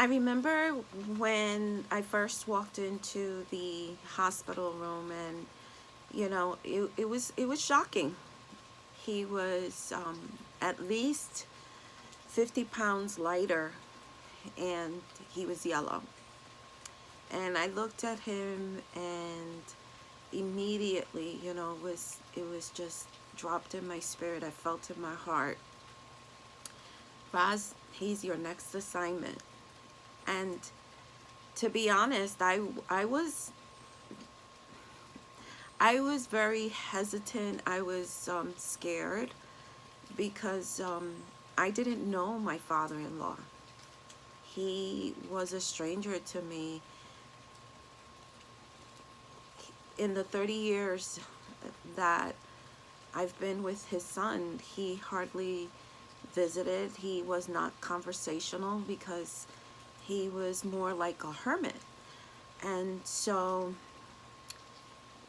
I remember when I first walked into the hospital room, and it was shocking. He was at least 50 pounds lighter, and he was yellow. And I looked at him, and immediately, it was just dropped in my spirit. I felt in my heart, Raz, he's your next assignment. And to be honest, I was very hesitant. I was scared because I didn't know my father-in-law. He was a stranger to me. In the 30 years that I've been with his son, he hardly visited. He was not conversational because he was more like a hermit. And so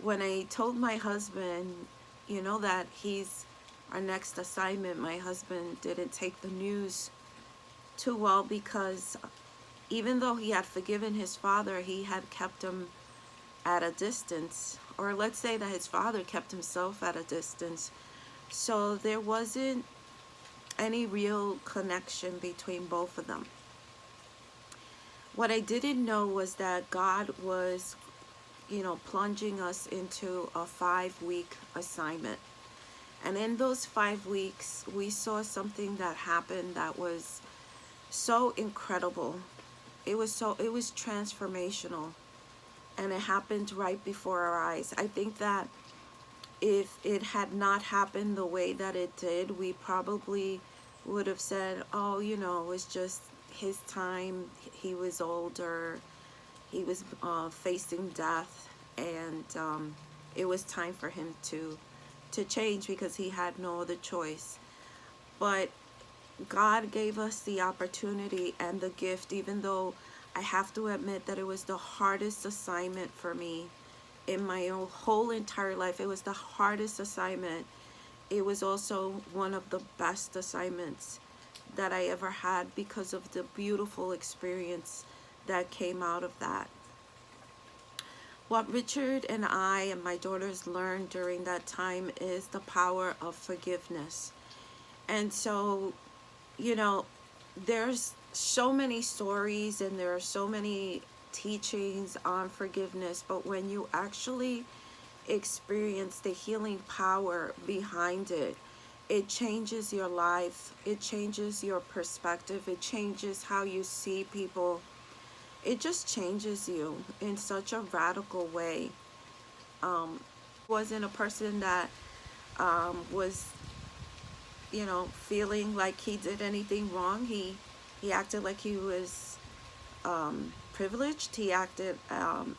when I told my husband, that he's our next assignment, my husband didn't take the news too well, because even though he had forgiven his father, he had kept him at a distance, or let's say that his father kept himself at a distance. So there wasn't any real connection between both of them. What I didn't know was that God was, plunging us into a 5-week assignment. And in those 5 weeks, we saw something that happened that was so incredible. It was transformational, and it happened right before our eyes. I think that if it had not happened the way that it did, we probably would have said, oh, it was just his time. He was older. He was facing death, and it was time for him to change because he had no other choice. But God gave us the opportunity and the gift, even though I have to admit that it was the hardest assignment for me in my whole entire life. It was the hardest assignment. It was also one of the best assignments that I ever had because of the beautiful experience that came out of that. What Richard and I and my daughters learned during that time is the power of forgiveness. And so, there's so many stories and there are so many teachings on forgiveness, but when you actually experience the healing power behind it, it changes your life. It changes your perspective. It changes how you see people. It just changes you in such a radical way. Wasn't a person that was, feeling like he did anything wrong. He acted like he was privileged. He acted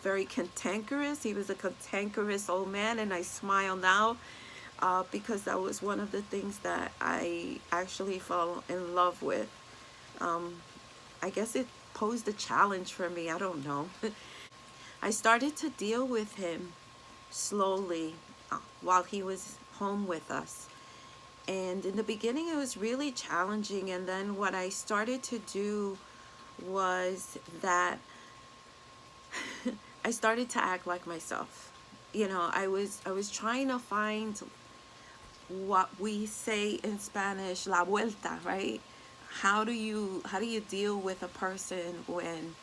very cantankerous. He was a cantankerous old man, and I smile now because that was one of the things that I actually fell in love with. I guess it posed a challenge for me. I don't know. I started to deal with him slowly while he was home with us. And in the beginning, it was really challenging. And then what I started to do was that I started to act like myself. I was trying to find what we say in Spanish, la vuelta, right? How do you deal with a person when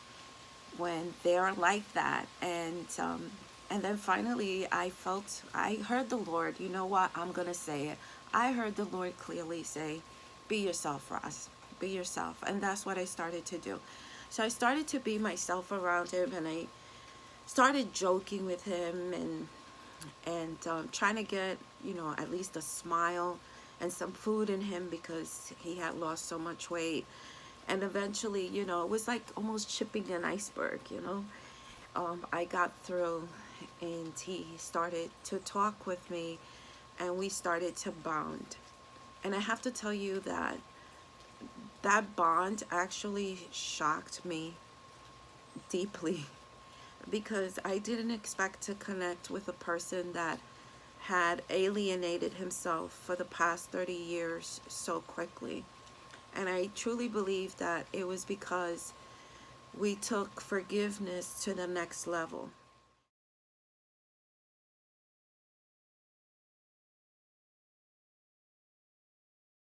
they're like that? And then finally I heard the Lord. You know what? I'm gonna say it. I heard the Lord clearly say, be yourself, Ross. Be yourself. And that's what I started to do. So I started to be myself around him, and I started joking with him and trying to get, at least a smile and some food in him because he had lost so much weight. And eventually, it was like almost chipping an iceberg. I got through, and he started to talk with me, and we started to bond. And I have to tell you that that bond actually shocked me deeply because I didn't expect to connect with a person that had alienated himself for the past 30 years so quickly. And I truly believe that it was because we took forgiveness to the next level.